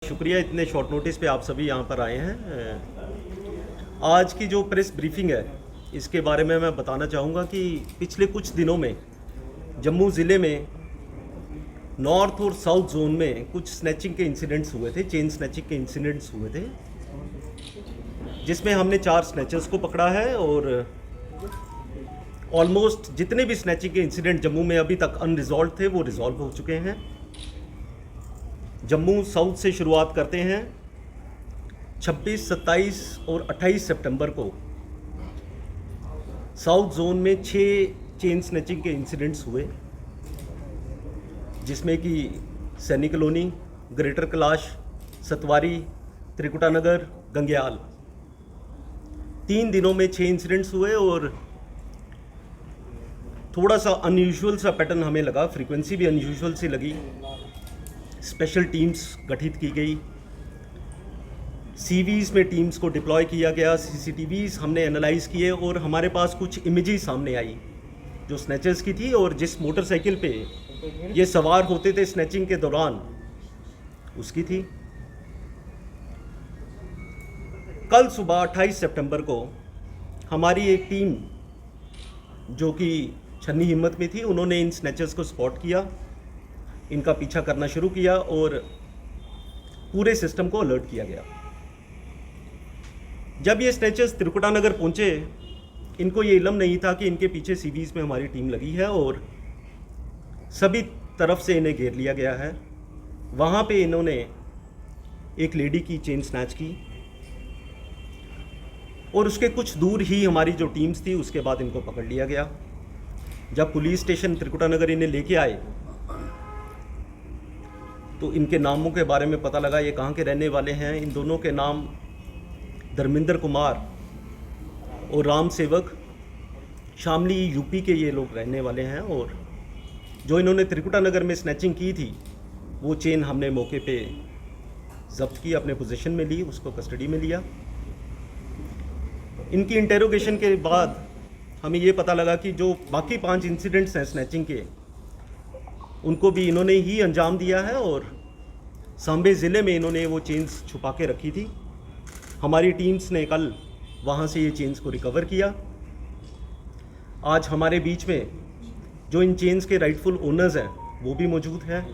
शुक्रिया इतने short notice पे आप सभी यहाँ पर आए हैं। आज की जो प्रेस ब्रीफिंग है इसके बारे में मैं बताना चाहूँगा कि पिछले कुछ दिनों में जम्मू ज़िले में नॉर्थ और साउथ जोन में कुछ स्नैचिंग के इंसिडेंट्स हुए थे, चेन स्नैचिंग के इंसिडेंट्स हुए थे, जिसमें हमने 4 स्नैचर्स को पकड़ा है और ऑलमोस्ट जितने भी स्नैचिंग के इंसिडेंट जम्मू में अभी तक अनरिजॉल्व थे वो रिजॉल्व हो चुके हैं। जम्मू साउथ से शुरुआत करते हैं। 26, 27 और 28 सितंबर को साउथ जोन में 6 चेन स्नैचिंग के इंसिडेंट्स हुए, जिसमें कि सैनी कॉलोनी, ग्रेटर कैलाश, सतवारी, त्रिकुटा नगर, गंग्याल। 3 दिनों में 6 इंसिडेंट्स हुए और थोड़ा सा अनयूजुअल सा पैटर्न हमें लगा, फ्रीक्वेंसी भी अनयूजुअल सी लगी। स्पेशल टीम्स गठित की गई, सीवीज़ में टीम्स को डिप्लॉय किया गया, सीसीटीवीज़ हमने एनालाइज किए और हमारे पास कुछ इमेजेस सामने आई जो स्नैचर्स की थी और जिस मोटरसाइकिल पे ये सवार होते थे स्नैचिंग के दौरान उसकी थी। कल सुबह 28 सितंबर को हमारी एक टीम जो कि छन्नी हिम्मत में थी, उन्होंने इन स्नैचर्स को स्पॉट किया, इनका पीछा करना शुरू किया और पूरे सिस्टम को अलर्ट किया गया। जब ये स्नैचर्स त्रिकुटा नगर पहुंचे, इनको ये इल्म नहीं था कि इनके पीछे सीवीज़ में हमारी टीम लगी है और सभी तरफ से इन्हें घेर लिया गया है। वहाँ पे इन्होंने एक लेडी की चेन स्नैच की और उसके कुछ दूर ही हमारी जो टीम्स थी उसके बाद इनको पकड़ लिया गया। जब पुलिस स्टेशन त्रिकुटा नगर इन्हें लेके आए तो इनके नामों के बारे में पता लगा, ये कहाँ के रहने वाले हैं। इन दोनों के नाम धर्मेंद्र कुमार और राम सेवक, शामली यूपी के ये लोग रहने वाले हैं। और जो इन्होंने त्रिकुटा नगर में स्नैचिंग की थी वो चेन हमने मौके पे जब्त की, अपने पोजीशन में ली, उसको कस्टडी में लिया। इनकी इंटेरोगेशन के बाद हमें ये पता लगा कि जो बाकी 5 इंसिडेंट्स हैं स्नैचिंग के, उनको भी इन्होंने ही अंजाम दिया है और सांबे ज़िले में इन्होंने वो चेन्स छुपा के रखी थी। हमारी टीम्स ने कल वहाँ से ये चेन्स को रिकवर किया। आज हमारे बीच में जो इन चेन्स के राइटफुल ओनर्स हैं वो भी मौजूद हैं।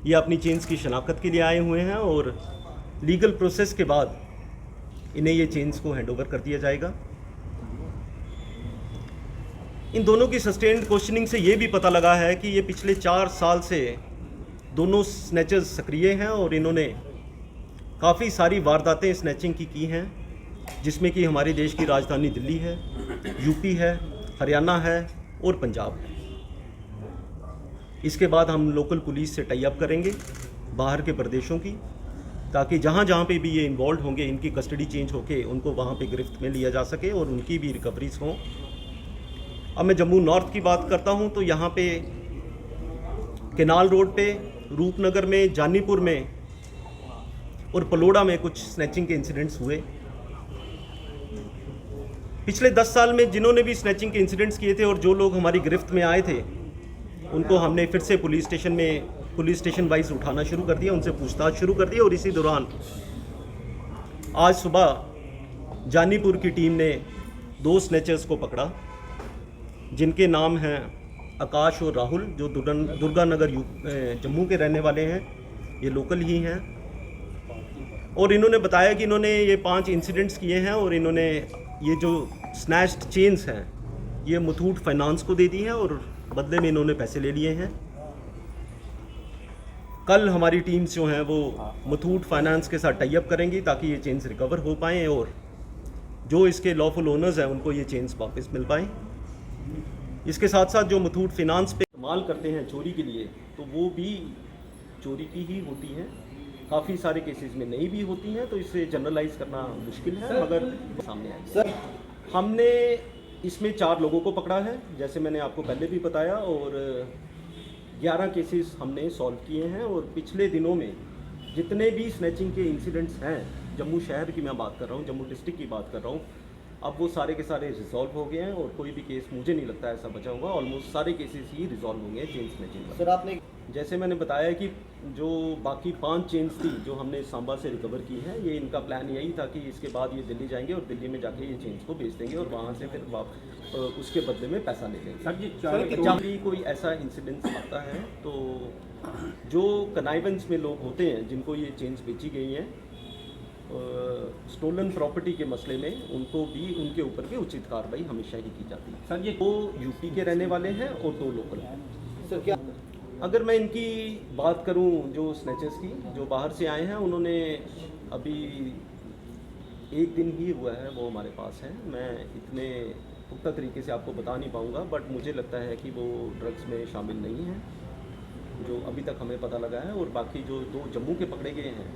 ये अपनी चेन्स की शनाख्त के लिए आए हुए हैं और लीगल प्रोसेस के बाद इन्हें ये चेन्स को हैंडओवर कर दिया जाएगा। इन दोनों की सस्टेन्ड क्वेश्चनिंग से ये भी पता लगा है कि ये पिछले 4 साल से दोनों स्नैचर्स सक्रिय हैं और इन्होंने काफ़ी सारी वारदातें स्नैचिंग की हैं, जिसमें कि हमारे देश की राजधानी दिल्ली है, यूपी है, हरियाणा है और पंजाब है। इसके बाद हम लोकल पुलिस से टाई अप करेंगे बाहर के प्रदेशों की, ताकि जहाँ जहाँ पे भी ये इन्वॉल्व होंगे इनकी कस्टडी चेंज होके उनको वहाँ पे गिरफ्त में लिया जा सके और उनकी भी रिकवरीज हों। अब मैं जम्मू नॉर्थ की बात करता हूँ तो यहाँ पे केनाल रोड पे, रूपनगर में, जानीपुर में और पलोड़ा में कुछ स्नैचिंग के इंसिडेंट्स हुए। पिछले 10 साल में जिन्होंने भी स्नैचिंग के इंसिडेंट्स किए थे और जो लोग हमारी गिरफ्त में आए थे उनको हमने फिर से पुलिस स्टेशन वाइज उठाना शुरू कर दिया, उनसे पूछताछ शुरू कर दी। और इसी दौरान आज सुबह जानीपुर की टीम ने 2 स्नैचर्स को पकड़ा, जिनके नाम हैं आकाश और राहुल, जो दुर्गा नगर जम्मू के रहने वाले हैं, ये लोकल ही हैं। और इन्होंने बताया कि इन्होंने ये 5 इंसिडेंट्स किए हैं और इन्होंने ये जो स्नैच्ड चेन्स हैं ये मुथूट फाइनेंस को दे दी हैं और बदले में इन्होंने पैसे ले लिए हैं। कल हमारी टीम्स जो हैं वो मुथूट फाइनेंस के साथ टाई अप करेंगी ताकि ये चेन्स रिकवर हो पाएँ और जो इसके लॉफुल ओनर्स हैं उनको ये चेन्स वापस मिल पाएँ। इसके साथ साथ जो मुथूट फाइनेंस पे इस्तेमाल करते हैं चोरी के लिए, तो वो भी चोरी की ही होती हैं। काफ़ी सारे केसेस में नहीं भी होती हैं, तो इसे जनरलाइज करना मुश्किल है, मगर सामने आए। सर, हमने इसमें 4 लोगों को पकड़ा है, जैसे मैंने आपको पहले भी बताया, और 11 केसेस हमने सॉल्व किए हैं। और पिछले दिनों में जितने भी स्नैचिंग के इंसिडेंट्स हैं, जम्मू शहर की मैं बात कर रहा हूँ, जम्मू डिस्ट्रिक्ट की बात कर रहा हूँ, अब वो सारे के सारे रिजॉल्व हो गए हैं और कोई भी केस मुझे नहीं लगता ऐसा बचा होगा। ऑलमोस्ट सारे केसेस ही रिजॉल्व होंगे चेन स्नैचिंग। सर, आपने जैसे मैंने बताया कि जो बाकी 5 चेन्स थी जो हमने सांबा से रिकवर की है, ये इनका प्लान यही था कि इसके बाद ये दिल्ली जाएंगे और दिल्ली में जाके ये चेन्स को बेच देंगे और वहाँ से फिर उसके बदले में पैसा ले लेंगे। सर जी जब भी कोई ऐसा इंसिडेंस आता है तो जो कनाइवेंस में लोग होते हैं जिनको ये चेन्स बेची गई हैं स्टोलन प्रॉपर्टी के मसले में, उनको भी उनके ऊपर भी उचित कार्रवाई हमेशा ही की जाती है। सर ये 2 यूपी के रहने वाले हैं और 2 लोकल हैं। सर क्या अगर मैं इनकी बात करूं जो स्नैचर्स की जो बाहर से आए हैं, उन्होंने अभी 1 दिन ही हुआ है वो हमारे पास हैं। मैं इतने पुख्ता तरीके से आपको बता नहीं पाऊंगा, बट मुझे लगता है कि वो ड्रग्स में शामिल नहीं हैं जो अभी तक हमें पता लगा है। और बाकी जो 2 जम्मू के पकड़े गए हैं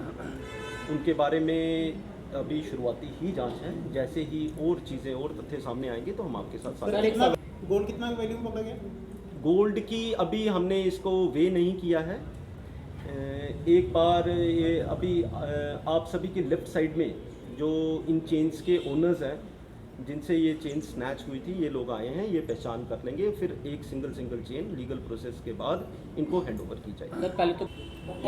उनके बारे में अभी शुरुआती ही जांच है। जैसे ही और चीज़ें और तथ्य सामने आएंगे तो हम आपके साथ साझा गोल्ड कितना वैल्यू में पकड़ा गया? गोल्ड की अभी हमने इसको वे नहीं किया है। एक बार ये अभी आप सभी के लेफ्ट साइड में जो इन चेन्स के ओनर्स हैं जिनसे ये चेन स्नैच हुई थी, ये लोग आए हैं, ये पहचान कर लेंगे। फिर एक सिंगल चेन लीगल प्रोसेस के बाद इनको हैंडओवर की जाएगी। सर पहले तो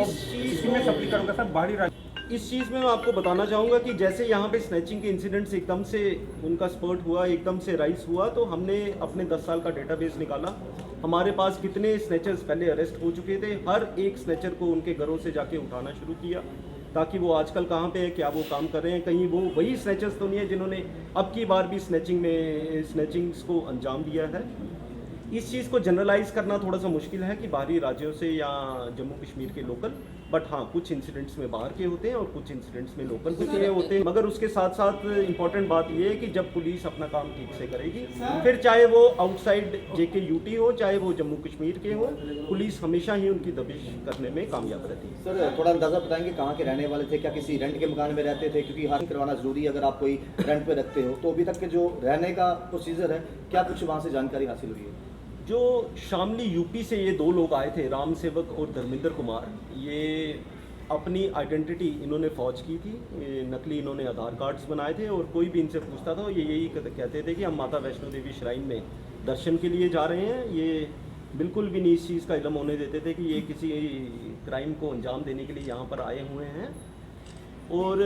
इसी में सप्लाई करूंगा सर बाहरी राज्य। इस चीज़ में मैं आपको बताना चाहूँगा कि जैसे यहाँ पे स्नैचिंग के इंसिडेंट्स एकदम से उनका स्पर्ट हुआ, एकदम से राइज हुआ, तो हमने अपने 10 साल का डेटाबेस निकाला। हमारे पास कितने स्नैचर्स पहले अरेस्ट हो चुके थे, हर एक स्नैचर को उनके घरों से जाके उठाना शुरू किया ताकि वो आजकल कहाँ पे है, क्या वो काम कर रहे हैं, कहीं वो वही स्नैचर्स तो नहीं है जिन्होंने अब की बार भी स्नैचिंग्स को अंजाम दिया है। इस चीज़ को जनरलाइज करना थोड़ा सा मुश्किल है कि बाहरी राज्यों से या जम्मू कश्मीर के लोकल, बट हाँ कुछ इंसिडेंट्स में बाहर के होते हैं और कुछ इंसिडेंट्स में लोकल के होते हैं। मगर उसके साथ साथ इम्पॉर्टेंट बात यह है कि जब पुलिस अपना काम ठीक से करेगी, फिर चाहे वो आउटसाइड JK UT हो, चाहे वो जम्मू कश्मीर के हो, पुलिस हमेशा ही उनकी दबिश करने में कामयाब रहती है। सर थोड़ा अंदाजा बताएंगे कहाँ के रहने वाले थे, क्या किसी रेंट के मकान में रहते थे? क्योंकि हासिल करवाना जरूरी है अगर आप कोई रेंट पे रखते हो। तो अभी तक के जो रहने का प्रोसीजर है, क्या कुछ वहाँ से जानकारी हासिल हुई है? जो शामली यूपी से ये 2 लोग आए थे, राम सेवक और धर्मेंद्र कुमार, ये अपनी आइडेंटिटी इन्होंने फौज की थी, ये नकली इन्होंने आधार कार्ड्स बनाए थे और कोई भी इनसे पूछता था ये यही कहते थे कि हम माता वैष्णो देवी श्राइन में दर्शन के लिए जा रहे हैं। ये बिल्कुल भी नहीं इस चीज़ का इल्म होने देते थे कि ये किसी क्राइम को अंजाम देने के लिए यहाँ पर आए हुए हैं। और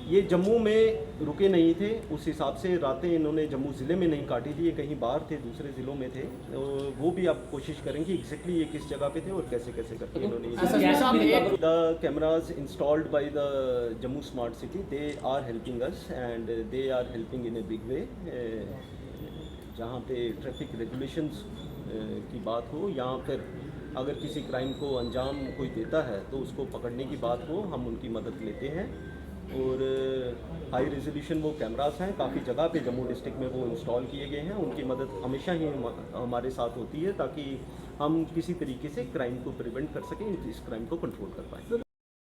ये जम्मू में रुके नहीं थे, उस हिसाब से रातें इन्होंने जम्मू ज़िले में नहीं काटी थी, ये कहीं बाहर थे, दूसरे ज़िलों में थे। तो वो भी आप कोशिश करेंगे एग्जैक्टली ये किस जगह पे थे और कैसे कैसे करके इन्होंने the cameras installed by the Jammu smart city, they are helping us and they are helping in a big way. जहाँ पे ट्रैफिक रेगुलेशंस की बात हो या फिर अगर किसी क्राइम को अंजाम कोई देता है तो उसको पकड़ने की बात हो, हम उनकी मदद लेते हैं। और हाई रेजोल्यूशन वो कैमरास हैं, काफ़ी जगह पे जम्मू डिस्ट्रिक्ट में वो इंस्टॉल किए गए हैं। उनकी मदद हमेशा ही हमारे साथ होती है ताकि हम किसी तरीके से क्राइम को प्रिवेंट कर सकें, इस क्राइम को कंट्रोल कर पाएँ।